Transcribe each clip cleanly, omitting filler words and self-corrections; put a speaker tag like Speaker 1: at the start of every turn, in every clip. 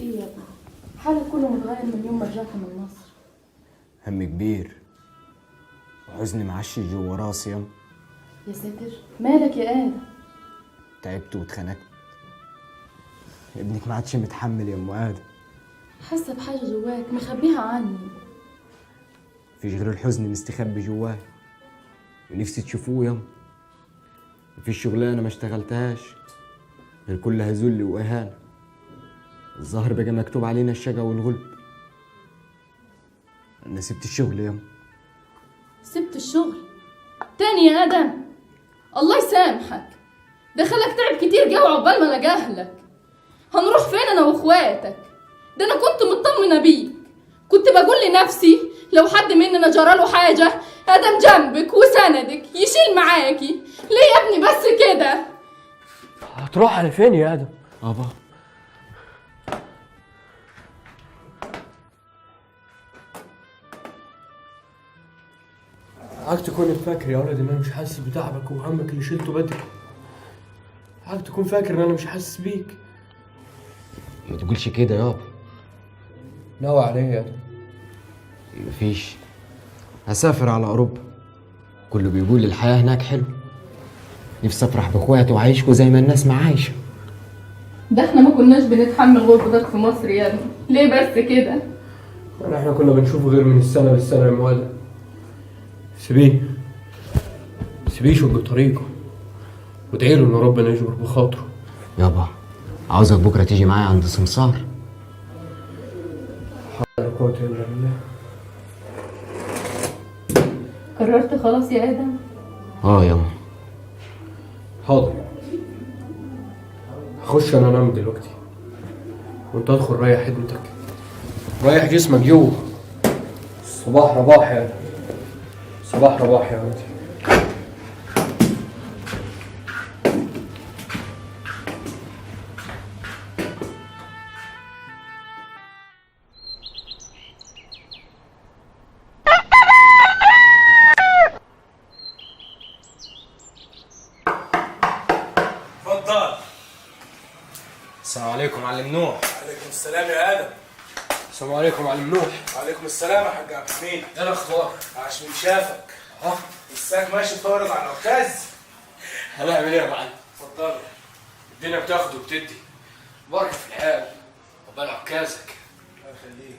Speaker 1: ايه يا ابني؟ حالك كله متغير من يوم ما رجعت من مصر.
Speaker 2: هم كبير وحزني معشي جوا راسي
Speaker 1: يا ساتر، مالك يا آدم؟
Speaker 2: تعبت واتخنقت. ابنك ما عادش متحمل يا ام ادم.
Speaker 1: حاسه بحاجه جواك مخبيها عني.
Speaker 2: مفيش غير الحزن مستخبي جواي ونفسي تشوفوه يا. مفيش شغلانه ما اشتغلتهاش غير كلها ذل واهانه. الظاهر بقى مكتوب علينا الشقا والغلب. انا سبت الشغل يا.
Speaker 1: سبت الشغل تاني يا آدم؟ الله يسامحك، دخلك تعب كتير جو عقبال ما لقاه لك. هنروح فين انا واخواتك؟ ده انا كنت مطمنه بيك، كنت بقول لنفسي لو حد مننا جراله حاجه آدم جنبك وسندك يشيل معاكي. ليه يا ابني بس كده؟
Speaker 3: هتروح على فين يا ادم؟
Speaker 2: ابا
Speaker 3: عاك تكون فاكر يا ولد ان انا مش حاسس بتعبك وهمك اللي شلته بدري. عاك تكون فاكر ان انا مش حاسس بيك.
Speaker 2: ما تقولش كده يابا.
Speaker 3: ناوي عليه يا ادم؟
Speaker 2: مفيش، هسافر على اوروبا. كله بيقول الحياه هناك حلو. نفسي افرح باخواتي وعايشكوا زي ما الناس ما عايشه.
Speaker 1: ده احنا ما كناش بنتحمل غربتك في مصر يا ابني، ليه بس كده؟
Speaker 3: احنا كنا بنشوفه غير من السنه للسنه يا مواد. سيبيه يشق طريقه وادعي له ان ربنا يجبر بخاطره.
Speaker 2: يابا عاوزك بكره تيجي معايا عند سمسار.
Speaker 3: حول ولا قوه الا بالله.
Speaker 1: قررت خلاص يا آدم؟
Speaker 2: ياما.
Speaker 3: حاضر، هخش انا انام دلوقتي وانت ادخل ريح خدمتك، ريح جسمك جوه. صباح رباح يا ادم، صباح رباح يا ولدي.
Speaker 4: اتفضل.
Speaker 2: السلام عليكم معلم نوح.
Speaker 4: عليكم السلام يا ادم.
Speaker 3: السلام عليكم معلم نوح.
Speaker 4: وعليكم السلام يا حاج عبد الحميد.
Speaker 3: ايه الاخبار؟
Speaker 4: عاش من شافك.
Speaker 3: ها؟
Speaker 4: لساك ماشي تورد على العكاز.
Speaker 3: هنعمل ايه يا معلم؟
Speaker 4: اتفضل.
Speaker 3: الدنيا بتاخد وبتدي، بركه في الحال وبال عكازك.
Speaker 4: الله يخليك.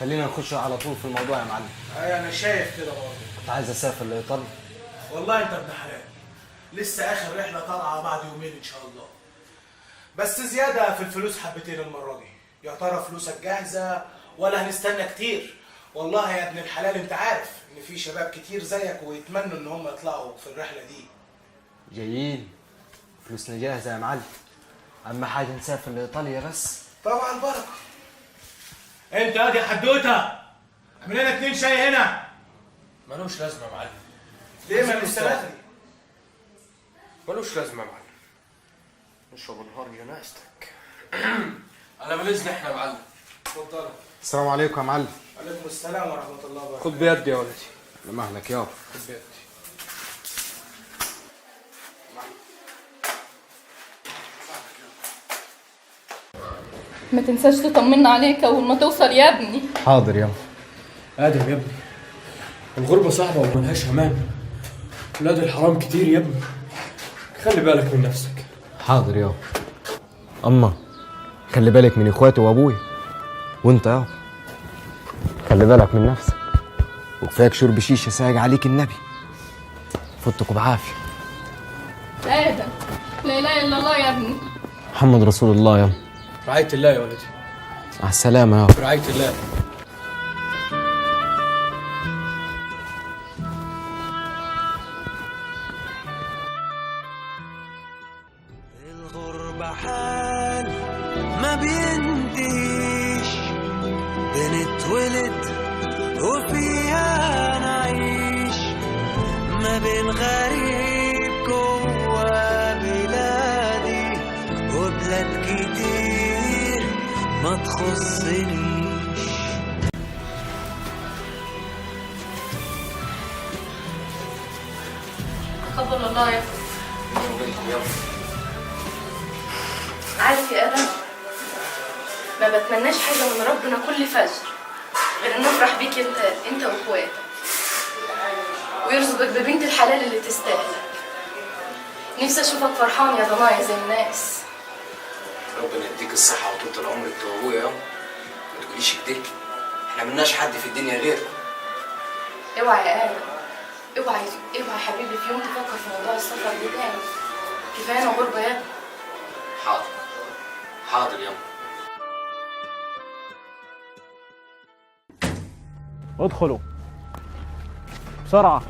Speaker 2: خلينا نخش على طول في الموضوع يا معلم.
Speaker 4: ايوه انا شايف كده برضه.
Speaker 2: كنت عايز اسافر لايطاليا.
Speaker 4: والله انت ابن حلال. لسه اخر رحله طالعه بعد يومين ان شاء الله. بس زياده في الفلوس حبتين المره دي. يا ترى فلوسك جاهزه ولا هنستنى كتير؟ والله يا ابن الحلال انت عارف ان في شباب كتير زيك ويتمنوا ان هم يطلعوا في الرحله دي.
Speaker 2: جايين، فلوسنا جاهزه يا معلم. اهم حاجه نسافر لايطاليا بس.
Speaker 4: طبعا بركه. انت ادي حدوته. اعمل لنا 2 شاي هنا.
Speaker 3: ملوش لازمه يا معلم.
Speaker 4: ليه ما مسترخي؟
Speaker 3: ملوش لازمه يا معلم. نشرب نهار جنازتك. على بالاذن احنا يا معلم.
Speaker 4: اتفضل.
Speaker 2: السلام عليكم يا معلم.
Speaker 4: عليكم السلام ورحمه الله وبركاته.
Speaker 3: خد بيدي يا ولدي.
Speaker 2: لمهلك يابا.
Speaker 3: خد بيدي.
Speaker 1: ما تنساش تطمنا عليك اول ما توصل يا ابني.
Speaker 2: حاضر يابا.
Speaker 3: ادم يا ابني، الغربه صعبه وملهاش امان. ولاد الحرام كتير يا ابني، خلي بالك من نفسك.
Speaker 2: حاضر يابا. اما خلي بالك من اخواتي وابويا. وانت يابا خلي بالك من نفسك، وكفاك شرب شيشه سايق عليك النبي. فوتكوا بعافيه.
Speaker 1: آدم، لا اله الا الله يا ابني.
Speaker 2: محمد رسول الله يابا.
Speaker 3: رعايه الله يا ولدي.
Speaker 2: مع السلامه يابا.
Speaker 3: رعايه الله.
Speaker 5: الغربة حال ما بينتهيش، بنتولد وفيها نعيش، ما بين غريب جوا بلادي وبلاد كتير ما تخصنيش.
Speaker 1: تفضل الله يا عارف يا ادم، ما بتمناش حاجة من ربنا كل فجر غير انه يفرح بيك انت واخواتك، ويرزقك ببنت الحلال اللي تستاهلك. نفسي اشوفك فرحان يا ضنايا زي الناس.
Speaker 2: ربنا يديك الصحة وطول العمر انت وابويا يا ما تقوليش كده، احنا ملناش حد في الدنيا غيرك.
Speaker 1: اوعى يا آدم، اوعى حبيبي في يوم تفكر في موضوع السفر ده تاني. كفاية غربة يا ابني.
Speaker 2: حاضر حاضر يا ما.
Speaker 6: ادخلوا بسرعة.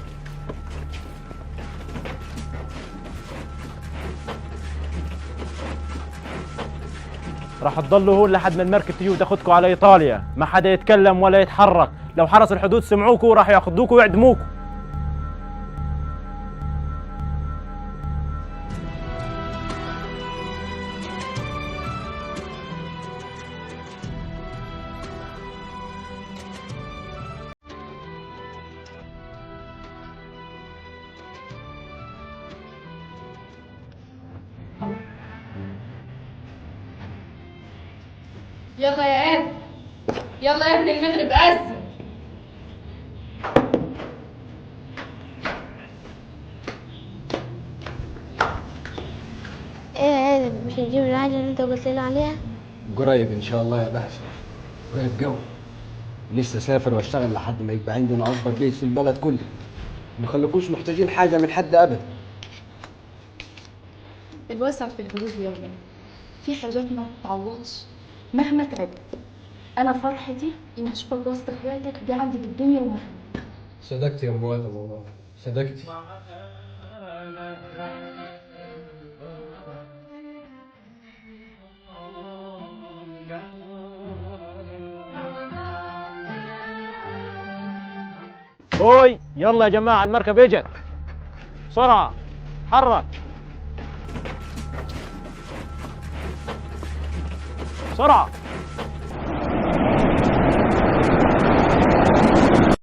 Speaker 6: راح تضلوا هون لحد ما المركب تجي وتاخدكم على ايطاليا، ما حدا يتكلم ولا يتحرك، لو حرس الحدود سمعوكوا راح ياخذوكوا ويعدموكوا.
Speaker 1: يلا يا آدم، يلا يا ابن المغرب أذن.
Speaker 7: ايه يا آدم، مش هنجيب العجلة اللي انت قلت لنا عليها؟
Speaker 2: قريب ان شاء الله يا باشا، قريب جو. لسه اسافر واشتغل لحد ما يبقى عندنا اكبر بيت في البلد كله، ما نخليكوش محتاجين حاجه من حد ابدا.
Speaker 1: الوسع في الحدود يا ابني، في حاجات ما تتعوضش مهما تعبت. انا فرحتي ان اشوفك وسط اخواتك دي عندي بالدنيا وما فيها.
Speaker 3: صدقت يا ام آدم والله، صدقتي.
Speaker 6: هوي يلا يا جماعة المركب اجت، بسرعة حرك بسرعة.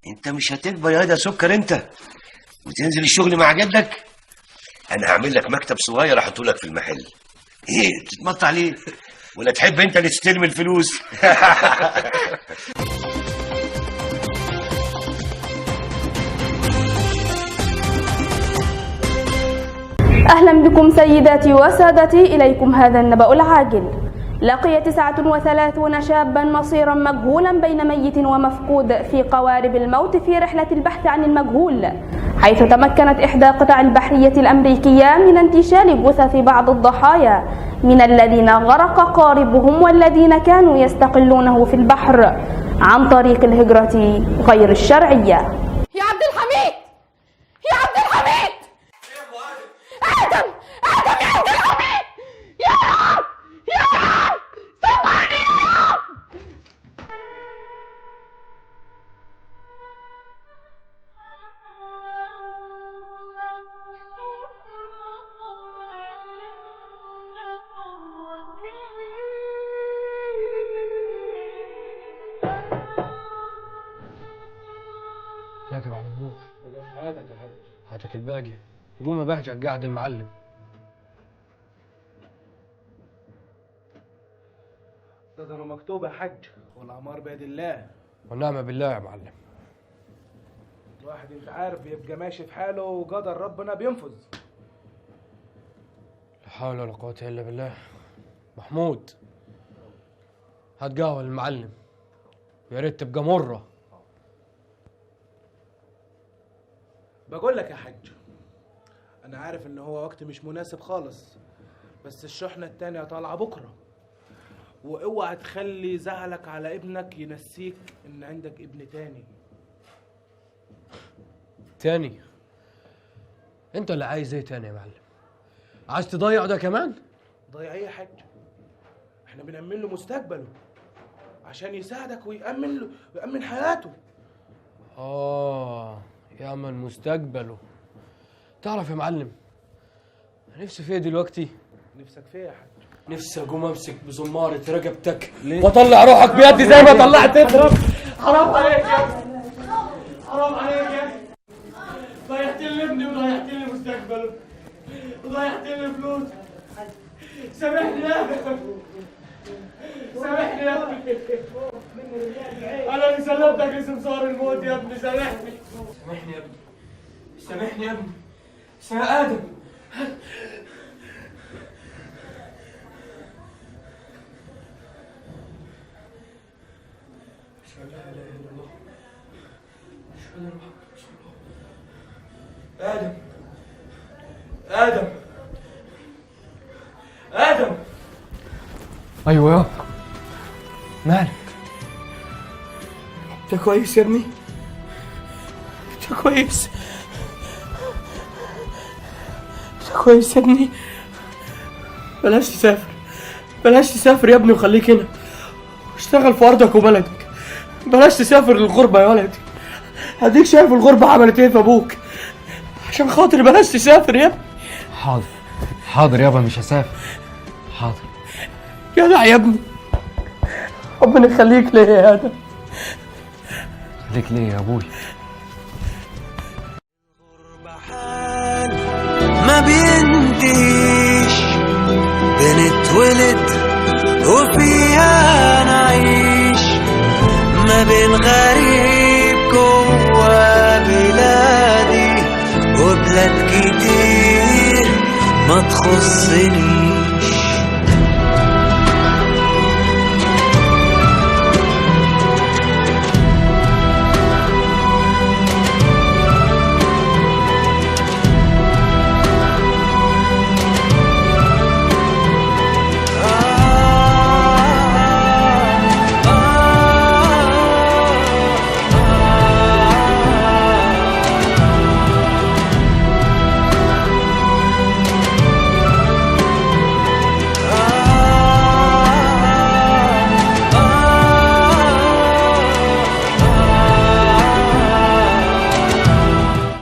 Speaker 8: انت مش هتكبر يا ده سكر انت وتنزل الشغل مع جدك. انا هعمل لك مكتب صغير احطه لك في المحل. ايه بتتمطع ليه؟ ولا تحب انت اللي تستلم الفلوس؟
Speaker 9: أهلا بكم سيداتي وسادتي، إليكم هذا النبأ العاجل. لقي 39 شابا مصيرا مجهولا بين ميت ومفقود في قوارب الموت في رحلة البحث عن المجهول، حيث تمكنت إحدى قطع البحرية الأمريكية من انتشال جثث بعض الضحايا من الذين غرق قاربهم والذين كانوا يستقلونه في البحر عن طريق الهجرة غير الشرعية.
Speaker 1: يا عبد الحميد، يا عبد الحميد، آدم يا عبد الحميد، يا رب سمعني يا رب.
Speaker 3: ازيك يا محمود؟ هاتك الباقي. قوم يا بهجة قاعد المعلم.
Speaker 4: ده مكتوب يا حاج، والأعمار بيد الله.
Speaker 3: ونعم بالله يا معلم.
Speaker 4: الواحد انت عارف بيبقى ماشي في حاله وقدر ربنا بينفذ.
Speaker 3: لا حول ولا قوة إلا بالله. محمود هات قهوة للمعلم، ويا ريت تبقى مرة.
Speaker 4: بقول لك يا حاج، انا عارف ان هو وقت مش مناسب خالص، بس الشحنة التانية طالعة بكرة، واوعى تخلي زعلك على ابنك ينسيك ان عندك ابن تاني.
Speaker 3: تاني؟ انت اللي عايز ايه تاني يا معلم؟ عايز تضيع ده كمان؟
Speaker 4: ضيع ايه يا حاج؟ احنا بنأمن له مستقبله عشان يساعدك ويأمن حياته.
Speaker 3: يأمن مستقبله. تعرف يا معلم نفسي في ايه دلوقتي؟
Speaker 4: نفسك في ايه يا حاج؟
Speaker 3: نفسي اقوم امسك بزمارة رقبتك واطلع روحك بيدي زي ما طلعت ابنك. حرام عليك يا ابني، حرام عليك يا ابني. ضيعت لي ابني وضيعت لي مستقبله وضيعت لي فلوس. سامحني يا ابني، سامحني سامحني يا ابني. انا اللي سلمتك لسمسار الموت يا ابني، سامحني. سامحني يا ابني، سامحني يا ابني. يا ادم، اشهد لا اله الا الله، اشهد ان محمد رسول الله. ادم، ادم، ادم.
Speaker 2: ايوه يابا. مالك؟
Speaker 3: انت كويس يا ابني؟ انت كويس؟ انت كويس يا ابني؟ بلاش تسافر، بلاش تسافر يا ابني وخليك هنا واشتغل في ارضك وبلدك. بلاش تسافر للغربة يا ولدي. هديك شايف الغربة عملت ايه في ابوك. عشان خاطر بلاش تسافر يا ابني.
Speaker 2: حاضر حاضر يابا، مش هسافر. حاضر.
Speaker 3: جدع يا ابني، ربنا يخليك ليا يا ادم.
Speaker 2: خليك ليه يا ابوي؟
Speaker 5: ما بينتهيش، بنتولد وفيها نعيش، ما بين غريب جوا بلادي وبلاد كتير ما تخصني.